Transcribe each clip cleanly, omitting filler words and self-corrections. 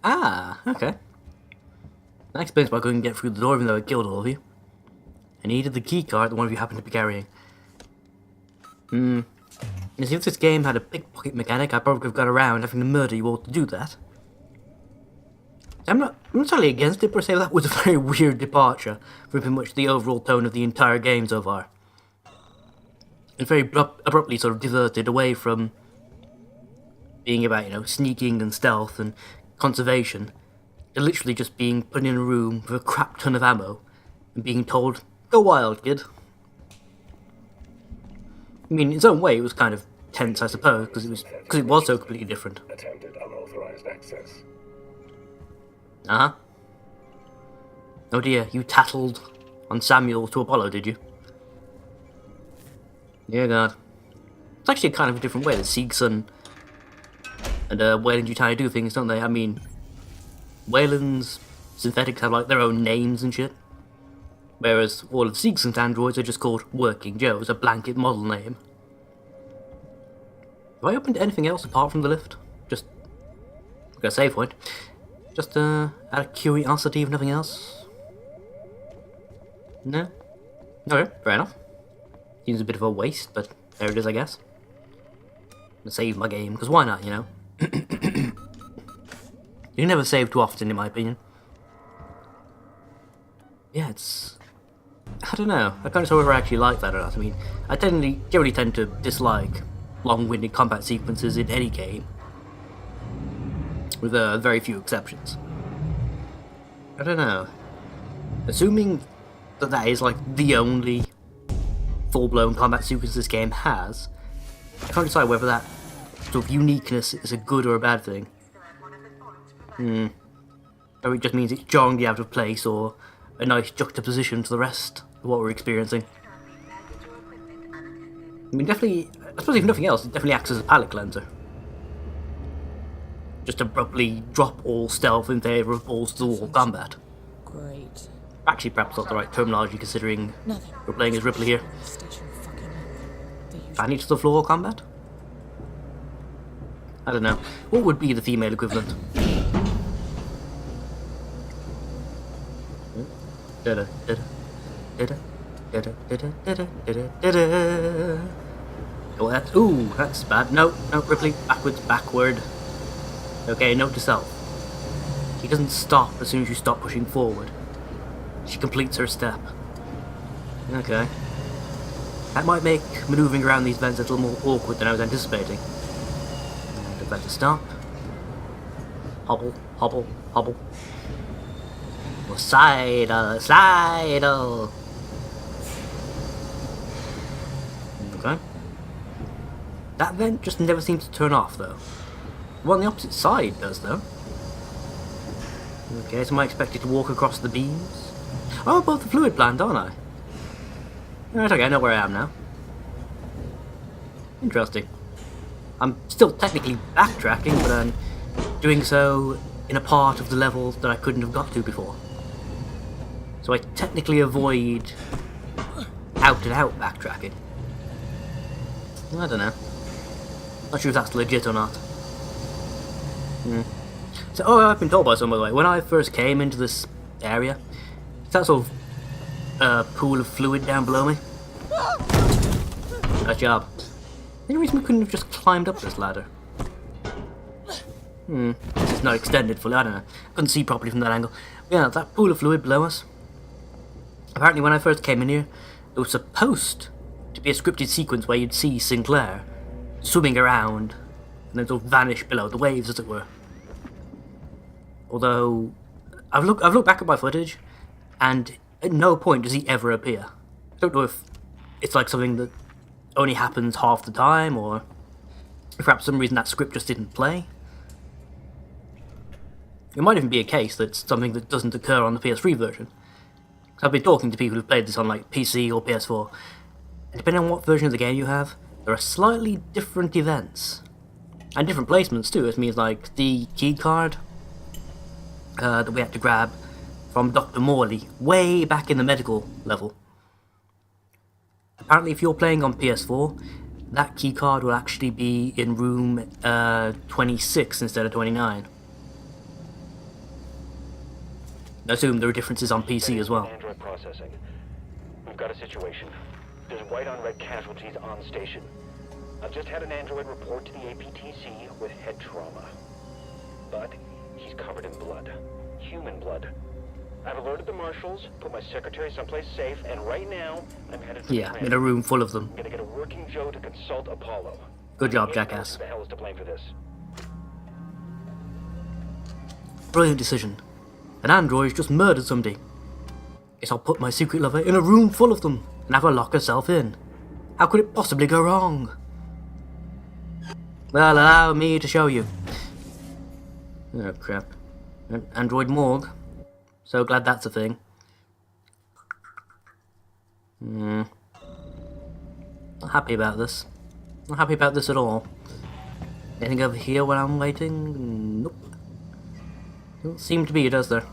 Ah, okay. That explains why I couldn't get through the door even though I killed all of you. I needed the keycard that one of you happened to be carrying. You see, if this game had a pickpocket mechanic, I probably could have got around having to murder you all to do that. I'm not entirely against it per se, but that was a very weird departure from pretty much the overall tone of the entire game so far. It very abruptly sort of diverted away from being about, you know, sneaking and stealth and conservation, to literally just being put in a room with a crap ton of ammo and being told, go wild, kid. I mean, in its own way, it was kind of tense, I suppose, because it was so completely different. Attempted unauthorized access. Uh-huh. Oh dear, you tattled on Samuel to Apollo, did you? Yeah, God. It's actually kind of a different way that Sieg's and Wayland you try to do things, don't they? I mean, Wayland's synthetics have like their own names and shit, whereas all of Sieg's androids are just called Working Joes, a blanket model name. Have I opened anything else apart from the lift? Just got a save point. Just out of curiosity, if nothing else. No. Okay, fair enough. Seems a bit of a waste, but there it is, I guess. I'm gonna save my game, because why not, you know? You never save too often, in my opinion. Yeah, it's... I don't know. I can't tell whether I actually like that or not. I mean, I generally tend to dislike long-winded combat sequences in any game, with very few exceptions. I don't know. Assuming that that is like the only full-blown combat sequence this game has, I can't decide whether that sort of uniqueness is a good or a bad thing. Or it just means it's jarringly out of place, or a nice juxtaposition to the rest of what we're experiencing. I mean, definitely, I suppose if nothing else, it definitely acts as a palate cleanser. Just abruptly drop all stealth in favour of balls-to-the-wall combat. Great. Actually, perhaps not the right terminology considering we're playing as Ripley here. Fanny to the floor combat? I don't know. What would be the female equivalent? Oh, that's bad. No, Ripley, backward. Okay, note to self. She doesn't stop as soon as you stop pushing forward. She completes her step. Okay. That might make manoeuvring around these vents a little more awkward than I was anticipating. And about to stop. Hobble, hobble, hobble. Oh, sidle. Okay. That vent just never seems to turn off, though. The one on the opposite side does, though. Okay, so am I expected to walk across the beams? Oh, I'm above the fluid plant, aren't I? Right, okay, I know where I am now. Interesting. I'm still technically backtracking, but I'm doing so in a part of the level that I couldn't have got to before. So I technically avoid out-and-out backtracking. I don't know. Not sure if that's legit or not. So, I've been told by someone, by the way, when I first came into this area, it's that sort of pool of fluid down below me. Nice job. Any reason we couldn't have just climbed up this ladder? This is not extended fully, I don't know. Couldn't see properly from that angle. Yeah, that pool of fluid below us. Apparently when I first came in here, it was supposed to be a scripted sequence where you'd see Sinclair swimming around and then sort of vanish below the waves, as it were. Although, I've looked back at my footage, and at no point does he ever appear. I don't know if it's like something that only happens half the time, or if perhaps for some reason that script just didn't play. It might even be a case that it's something that doesn't occur on the PS3 version. I've been talking to people who've played this on like PC or PS4, and depending on what version of the game you have, there are slightly different events. And different placements too. It means like the key card that we had to grab from Dr. Morley way back in the medical level. Apparently if you're playing on PS4, that key card will actually be in room 26 instead of 29. I assume there are differences on PC as well. Android processing. We've got a situation. There's white on red casualties on station. I've just had an android report to the APTC with head trauma. But he's covered in blood. Human blood. I've alerted the marshals, put my secretary someplace safe, and right now, I'm headed for the Yeah, transit. in a room full of them. I'm gonna get a working Joe to consult Apollo. Good job, Who jackass. the hell is to blame for this? Brilliant decision. An android's just murdered somebody. Guess I'll put my secret lover in a room full of them and have her lock herself in. How could it possibly go wrong? Well, allow me to show you. Oh crap. An android morgue. So glad that's a thing. Not happy about this. Not happy about this at all. Anything over here while I'm waiting? Nope. Doesn't seem to be, does there?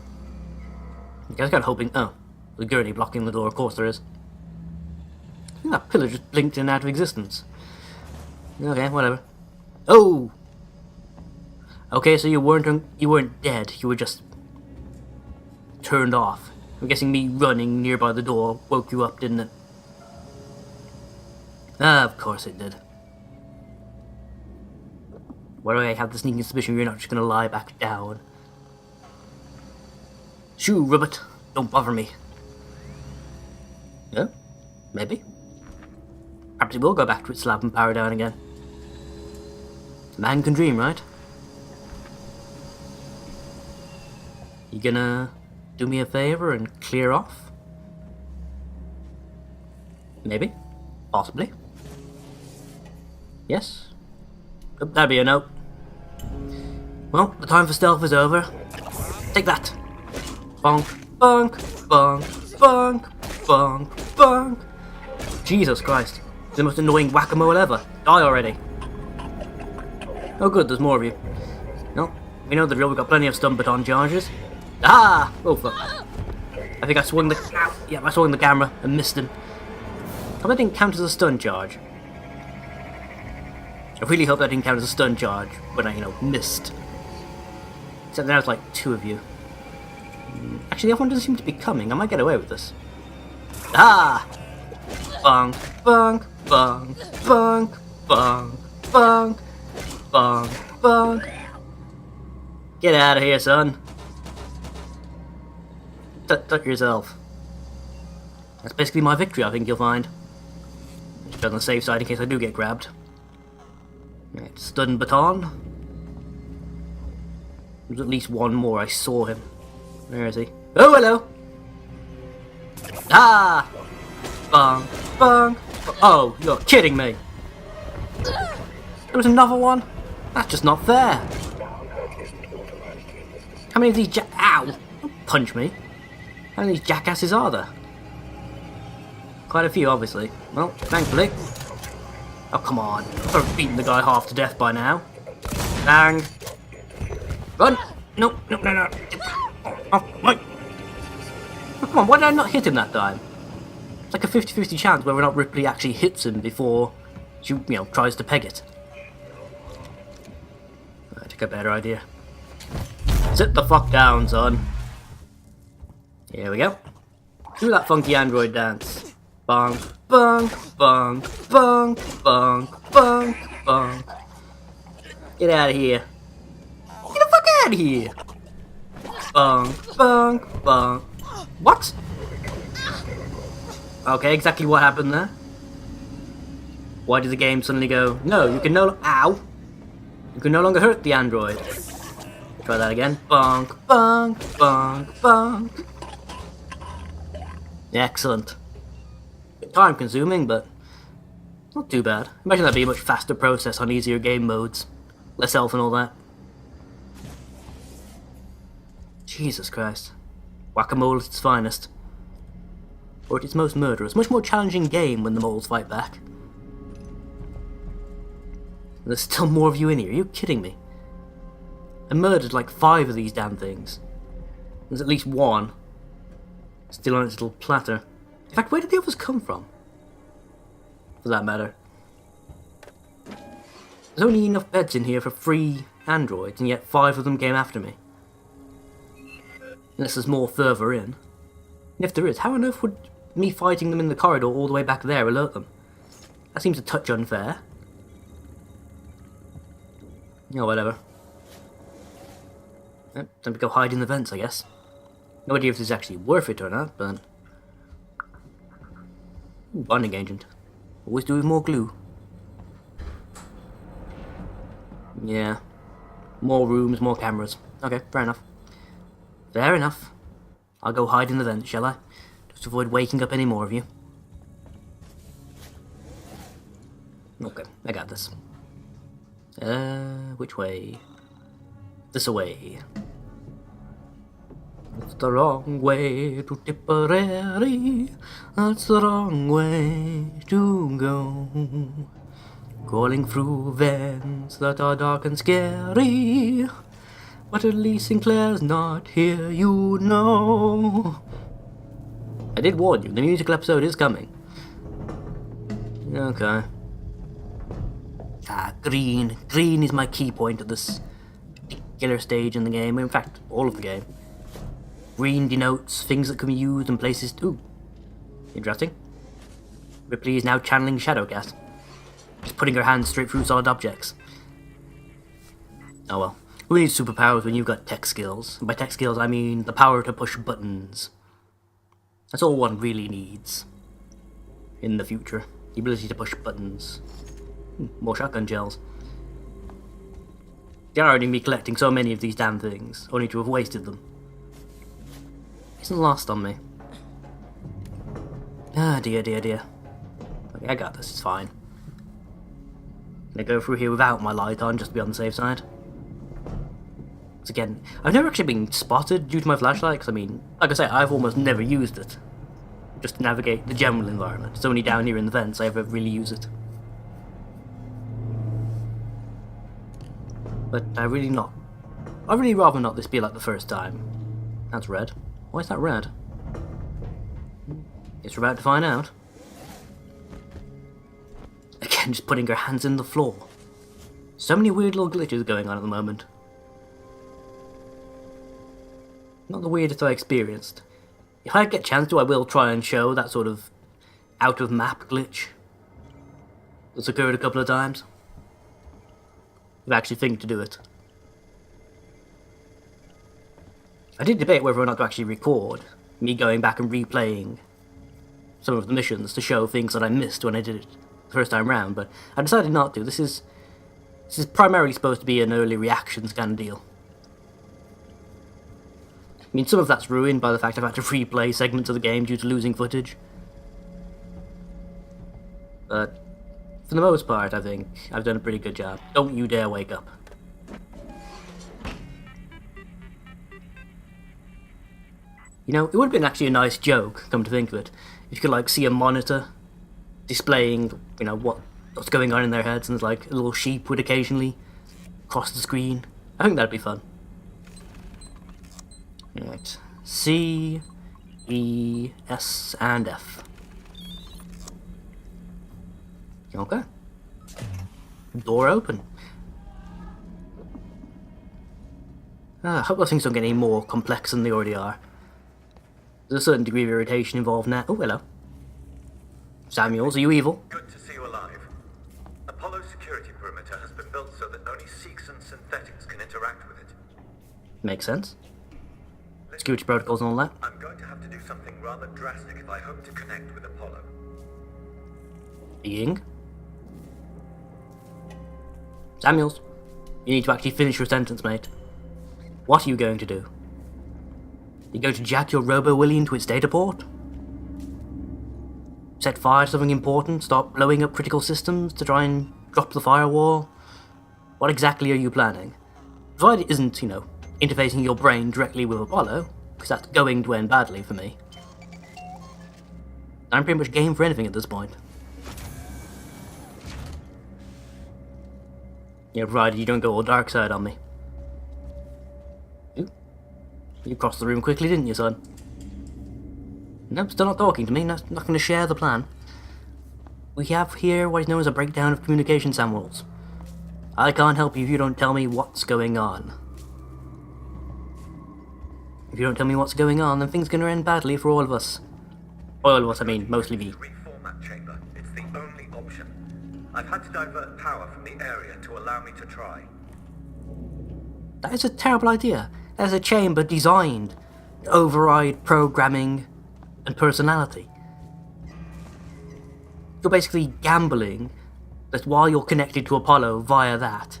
I was kind of hoping. Oh, the gurney blocking the door. Of course there is. I think that pillar just blinked in and out of existence. Okay, whatever. Oh. Okay, so you weren't dead. You were just turned off. I'm guessing me running nearby the door woke you up, didn't it? Ah, of course it did. Why do I have the sneaking suspicion you're not just gonna lie back down? Shoo, Ribbit, don't bother me. Yeah, maybe. Perhaps it will go back to its slab and power down again. Man can dream, right? You gonna do me a favor and clear off? Maybe. Possibly. Yes? That'd be a no. Well, the time for stealth is over. Take that! Bonk, bonk, bonk, bonk, bonk, bonk. Jesus Christ. It's the most annoying whack-a-mole ever. Die already. Oh good, there's more of you. No, we know the drill, we've got plenty of stun baton charges. Ah! Oh fuck. I think I swung the... Yeah, I swung the camera and missed him. Hope that didn't count as a stun charge. I really hope that didn't count as a stun charge when I, missed. Except now it's like two of you. Actually, the other one doesn't seem to be coming. I might get away with this. Ah! Bonk, bonk, bonk, bonk, bonk, bonk, bonk, bonk. Get out of here, son. Tuck yourself. That's basically my victory, I think you'll find. Just on the safe side in case I do get grabbed. Right, stun baton. There's at least one more. I saw him. Where is he? Oh, hello! Ah! Bong, bong. Oh, you're kidding me! There was another one? That's just not fair. How many of these Ow! Don't punch me. How many of these jackasses are there? Quite a few, obviously. Well, thankfully. Oh, come on. I've beaten the guy half to death by now. Bang! Run! No, no, no, no. Oh, wait. Oh, come on, why did I not hit him that time? It's like a 50-50 chance whether or not Ripley actually hits him before she, tries to peg it. I took a better idea. Sit the fuck down, son. Here we go. Do that funky android dance. Bonk, bonk, bonk, bonk, bonk, bonk, bonk. Get out of here. Get the fuck out of here. Bonk, bonk, bonk. What? Okay, exactly what happened there. Why did the game suddenly go, no, you can ow! You can no longer hurt the android. Try that again. Bonk, bonk, bonk, bonk. Excellent. Time consuming, but not too bad. Imagine that'd be a much faster process on easier game modes. Less health and all that. Jesus Christ. Whack-a-mole at its finest. Or at its most murderous. Much more challenging game when the moles fight back. And there's still more of you in here. Are you kidding me? I murdered like 5 of these damn things. There's at least one still on its little platter. In fact, where did the others come from? For that matter. There's only enough beds in here for 3 androids, and yet 5 of them came after me. Unless there's more further in. And if there is, how on earth would me fighting them in the corridor all the way back there alert them? That seems a touch unfair. Oh, whatever. Yep, time to go hide in the vents, I guess. No idea if this is actually worth it or not, but... Ooh, bonding agent. Always do with more glue. Yeah. More rooms, more cameras. Okay, fair enough. Fair enough. I'll go hide in the vents, shall I? Just to avoid waking up any more of you. Okay, I got this. Which way? This way. It's the wrong way to Tipperary. That's the wrong way to go. Crawling through vents that are dark and scary. But at least Sinclair's not here, you know. I did warn you, the musical episode is coming. Okay. Green. Green is my key point at this particular stage in the game. In fact, all of the game. Green denotes things that can be used in places too. Interesting. Ripley is now channeling Shadowcat. Just putting her hands straight through solid objects. Oh well. Who needs superpowers when you've got tech skills? And by tech skills I mean the power to push buttons. That's all one really needs. In the future. The ability to push buttons. More shotgun gels. They're already me collecting so many of these damn things, only to have wasted them. Isn't lost on me. Ah, dear. Okay, I got this, it's fine. Can I go through here without my light on, just to be on the safe side? Because again, I've never actually been spotted due to my flashlight, because I mean, like I say, I've almost never used it. Just to navigate the general environment. It's only down here in the vents I ever really use it. But I'd really rather not this be like the first time. That's red. Why is that red? Guess we're about to find out. Again, just putting her hands in the floor. So many weird little glitches going on at the moment. Not the weirdest I experienced. If I get a chance to, I will try and show that sort of out-of-map glitch that's occurred a couple of times. If I actually think to do it. I did debate whether or not to actually record me going back and replaying some of the missions to show things that I missed when I did it the first time round, but I decided not to. This is primarily supposed to be an early reactions kind of deal. I mean, some of that's ruined by the fact I've had to replay segments of the game due to losing footage. But for the most part, I think I've done a pretty good job. Don't you dare wake up. You know, it would have been actually a nice joke, come to think of it, if you could, like, see a monitor displaying, you know, what's going on in their heads, and there's, like, a little sheep would occasionally cross the screen. I think that'd be fun. Right. C, E, S, and F. Okay. Door open. I hope those things don't get any more complex than they already are. There's a certain degree of irritation involved now. Oh, hello. Samuels, are you evil? Good to see you alive. Apollo's security perimeter has been built so that only Seeks and synthetics can interact with it. Makes sense. Security protocols and all that. I'm going to have to do something rather drastic if I hope to connect with Apollo. Being? Samuels, you need to actually finish your sentence, mate. What are you going to do? You going to jack your Robo-Willy into its data port? Set fire to something important? Start blowing up critical systems to try and drop the firewall? What exactly are you planning? Provided it isn't, you know, interfacing your brain directly with Apollo, because that's going to end badly for me. I'm pretty much game for anything at this point. Yeah, provided you don't go all dark side on me. Ooh. You crossed the room quickly, didn't you, son? Nope, still not talking to me, not going to share the plan. We have here what is known as a breakdown of communication, Samuels. I can't help you if you don't tell me what's going on. If you don't tell me what's going on, then things are going to end badly for all of us. All of us, I mean, mostly me. Reformat chamber. It's the only option. I've had to divert power from the area to allow me to try. That is a terrible idea. There's a chamber designed to override programming and personality. You're basically gambling that while you're connected to Apollo via that,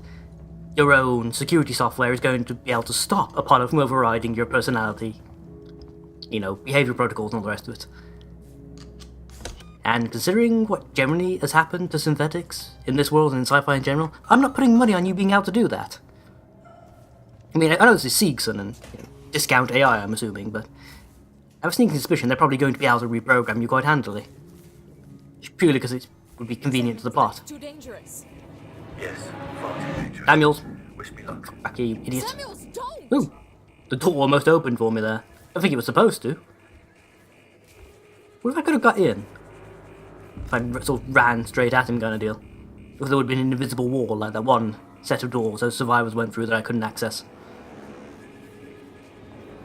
your own security software is going to be able to stop Apollo from overriding your personality. You know, behavior protocols and all the rest of it. And considering what generally has happened to synthetics in this world and in sci-fi in general, I'm not putting money on you being able to do that. I mean, I know this is Seegson and discount AI, I'm assuming, but I have a sneaking suspicion they're probably going to be able to reprogram you quite handily. Just purely because it would be convenient to the plot. Too dangerous. Yes, far too dangerous. Samuels. Wish me luck. Back here, you idiot. Samuels, don't! Ooh, the door almost opened for me there. I think it was supposed to. What if I could have got in? If I sort of ran straight at him kind of deal. If there would have been an invisible wall like that one set of doors those survivors went through that I couldn't access.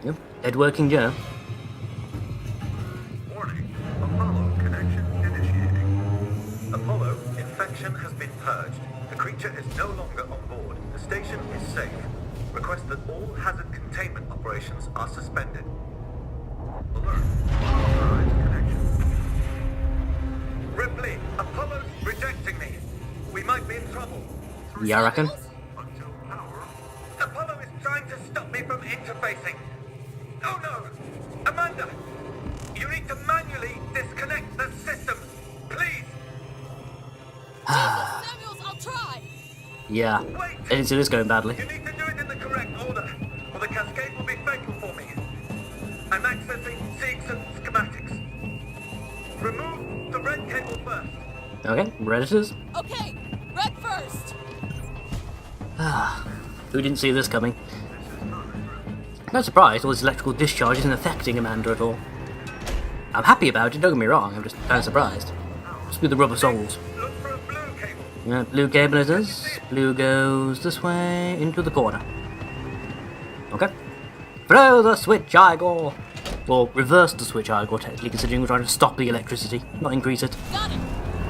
Yep, dead working Joe. Warning. Apollo connection initiating. Apollo, infection has been purged. The creature is no longer on board. The station is safe. Request that all hazard containment operations are suspended. Alert. Unauthorized connection. Ripley, Apollo's rejecting me. We might be in trouble. Yeah, I reckon. Until power. Apollo is trying to stop me from interfacing. Oh no! Amanda! You need to manually disconnect the system. Please! Samuels, I'll try! Yeah, Wait! I didn't see this going badly. You need to do it in the correct order, or the cascade will be fatal for me. I'm accessing Seegson schematics. Remove the red cable first. Okay, red it is. Okay, red first! Who didn't see this coming? Not surprised all this electrical discharge isn't affecting Amanda at all. I'm happy about it, don't get me wrong, I'm just kind of surprised. Just with the rubber soles. Look for a blue cable. Yeah, blue cable it is. Blue goes this way into the corner. Okay. Throw the switch, Igor! Or reverse the switch, Igor, technically, considering we're trying to stop the electricity, not increase it. Got it!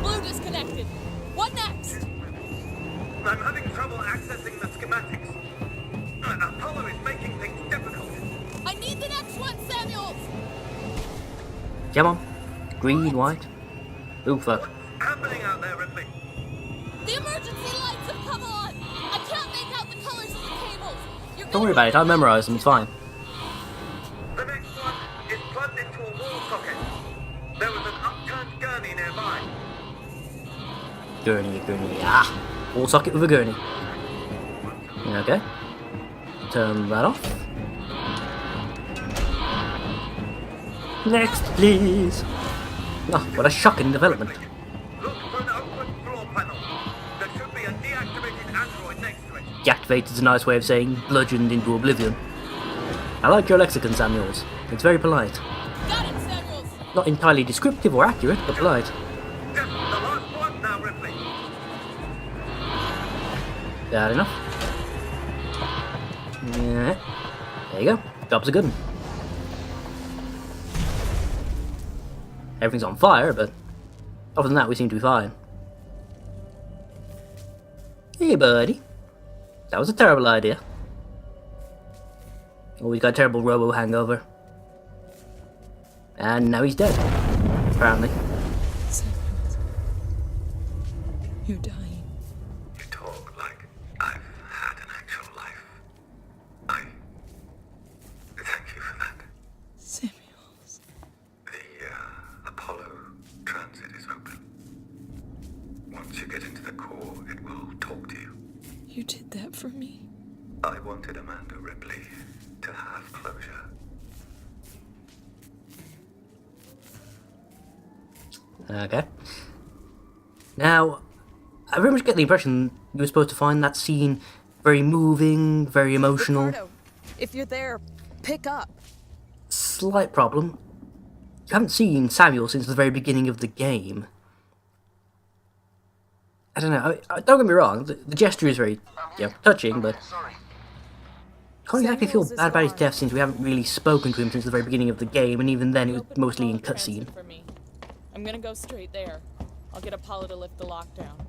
Blue disconnected. What next? I'm having trouble accessing the schematics. Apollo is making things difficult. I need the next one, Samuels! Come on. Green, white. Ooh, fuck. What's happening out there, Ripley? The emergency lights have come on! I can't make out the colors of the cables! You're Don't worry about it, I'll memorize them, it's fine. The next one is plugged into a wall socket. There was an upturned gurney nearby. Gurney. Ah! Wall socket with a gurney. Okay. Turn that off. Next, please. Oh, what a shocking development. Look for an open floor panel. There should be a deactivated android next to it. Deactivated is a nice way of saying bludgeoned into oblivion. I like your lexicon, Samuels. It's very polite. Got it, Samuels! Not entirely descriptive or accurate, but polite. Just the last one now, Ripley. That enough? Yeah. There you go. Job's a good one. Everything's on fire, but other than that, we seem to be fine. Hey, buddy. That was a terrible idea. Oh, he's got a terrible robo hangover. And now he's dead. Apparently. Samuels. You're dying. You talk like I've had an actual life. I thank you for that. Samuels. The Apollo transit is open. Once you get into the core, it will talk to you. You did that for me. I wanted Amanda Ripley to have closure. Okay. Now, I very much get the impression you were supposed to find that scene very moving, very emotional. Ricardo, if you're there, pick up. Slight problem. You haven't seen Samuel since the very beginning of the game. I don't know. Don't get me wrong. The gesture is very, touching, but can't exactly feel bad about his death since we haven't really spoken to him since the very beginning of the game, and even then it was mostly in cutscene. For me. I'm gonna go straight there. I'll get Apollo to lift the lockdown.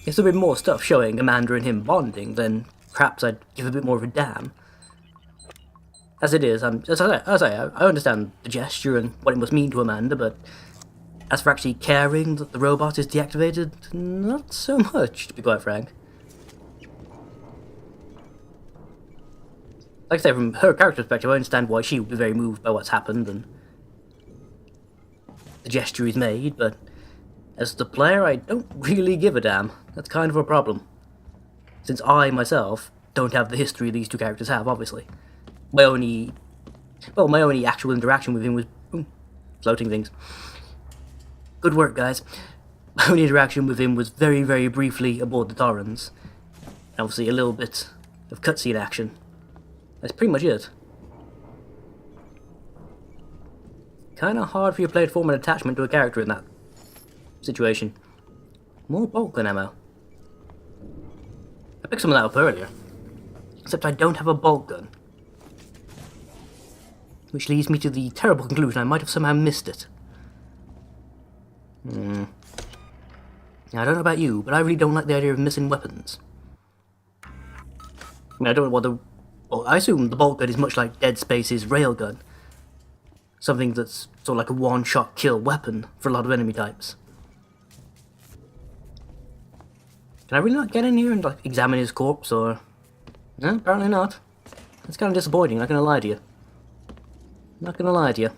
If there had been more stuff showing Amanda and him bonding, then perhaps I'd give a bit more of a damn. As it is, as I say, I understand the gesture and what it must mean to Amanda, but as for actually caring that the robot is deactivated, not so much, to be quite frank. Like I say, from her character perspective, I understand why she would be very moved by what's happened and the gesture he's made, but as the player, I don't really give a damn. That's kind of a problem. Since I, myself, don't have the history these two characters have, obviously. My only actual interaction with him was... floating things. Good work, guys. My only interaction with him was very, very briefly aboard the Torrens. And obviously a little bit of cutscene action. That's pretty much it. Kinda hard for you to play to form an attachment to a character in that situation. More bolt gun ammo. I picked some of that up earlier. Except I don't have a bolt gun. Which leads me to the terrible conclusion I might have somehow missed it. Now, I don't know about you, but I really don't like the idea of missing weapons. I mean, I don't know what the... Well, I assume the bolt gun is much like Dead Space's railgun. Something that's sort of like a one-shot kill weapon for a lot of enemy types. Can I really not get in here and like examine his corpse, or... No, apparently not. That's kind of disappointing, not gonna lie to you. Not gonna lie to you.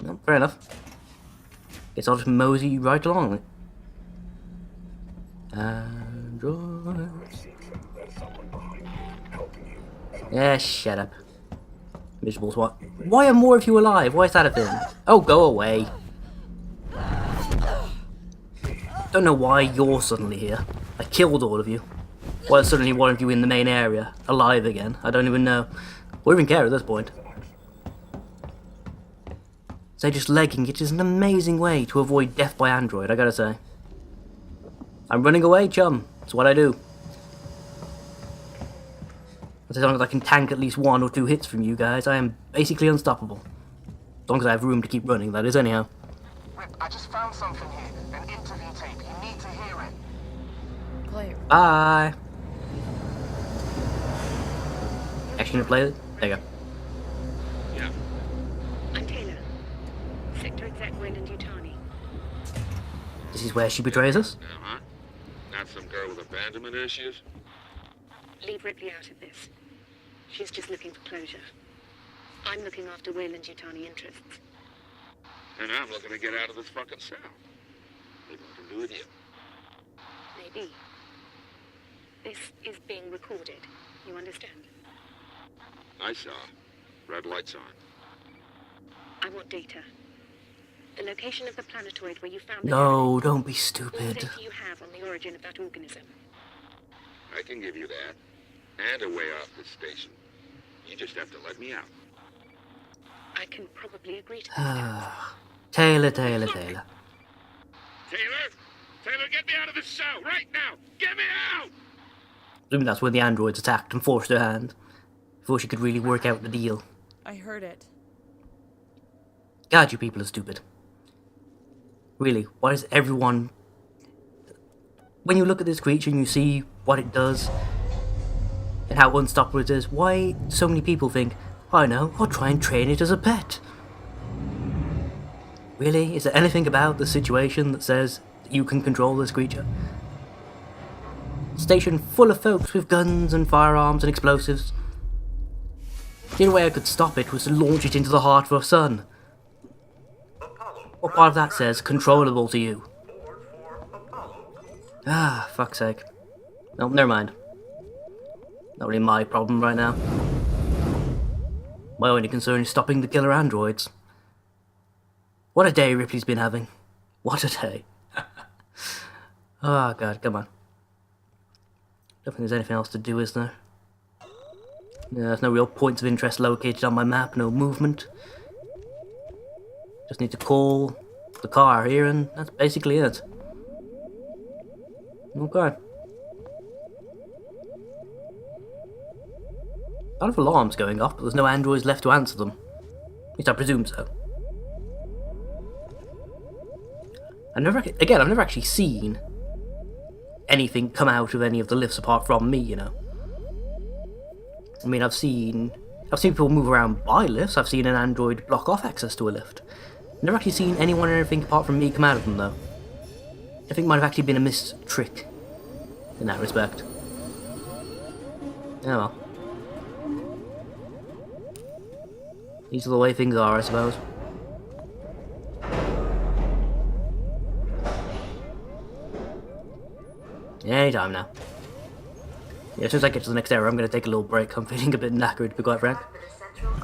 No, fair enough. Guess I'll just mosey right along. Android. Yeah, shut up. Miserable swat. Why are more of you alive? Why is that a thing? Oh, go away. Don't know why you're suddenly here. I killed all of you. Why is suddenly one of you in the main area, alive again? I don't even know. Or even care at this point. So just legging it is an amazing way to avoid death by android, I gotta say. I'm running away, chum. That's what I do. As long as I can tank at least 1 or 2 hits from you guys, I am basically unstoppable. As long as I have room to keep running, that is, anyhow. Rip, I just found something here. An interview tape. You need to hear it. Play it. Bye! Actually gonna play it? There you go. Yeah. I'm Taylor. Sector Exec Wayland Yutani. This is where she betrays us? Uh-huh. Not some girl with abandonment issues? Leave Ripley out of this. She's just looking for closure. I'm looking after Wayland Yutani interests. And I'm looking to get out of this fucking cell. Maybe I can do with you. Maybe. This is being recorded. You understand? I saw. Red lights on. I want data. The location of the planetoid where you found the No, don't be All stupid. data you have on the origin of that organism. I can give you that. And a way off this station. You just have to let me out. I can probably agree to this. Taylor. Taylor! Taylor, get me out of this cell right now! Get me out! Assuming that's when the androids attacked and forced her hand. Before she could really work out the deal. I heard it. God, you people are stupid. Really, why is everyone... When you look at this creature and you see what it does, and how unstoppable it is, why so many people think, I know, I'll try and train it as a pet? Really? Is there anything about the situation that says that you can control this creature? Station full of folks with guns and firearms and explosives. The only way I could stop it was to launch it into the heart of our sun. What part of that says controllable to you? Ah, fuck's sake. No, never mind. Not really my problem right now. My only concern is stopping the killer androids. What a day Ripley's been having. What a day. Oh god, come on. Don't think there's anything else to do, is there? Yeah, there's no real points of interest located on my map, no movement. Just need to call the car here and that's basically it. Okay. A lot of alarms going off, but there's no androids left to answer them. At least I presume so. I've never actually seen anything come out of any of the lifts apart from me, you know. I mean, I've seen people move around by lifts. I've seen an android block off access to a lift. I've never actually seen anyone or anything apart from me come out of them, though. I think it might have actually been a missed trick in that respect. Oh well. These are the way things are, I suppose. Anytime now. Yeah, as soon as I get to the next area, I'm going to take a little break. I'm feeling a bit knackered, to be quite frank.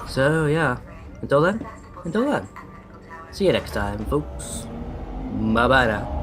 So, yeah. Until then. See you next time, folks. Bye-bye now.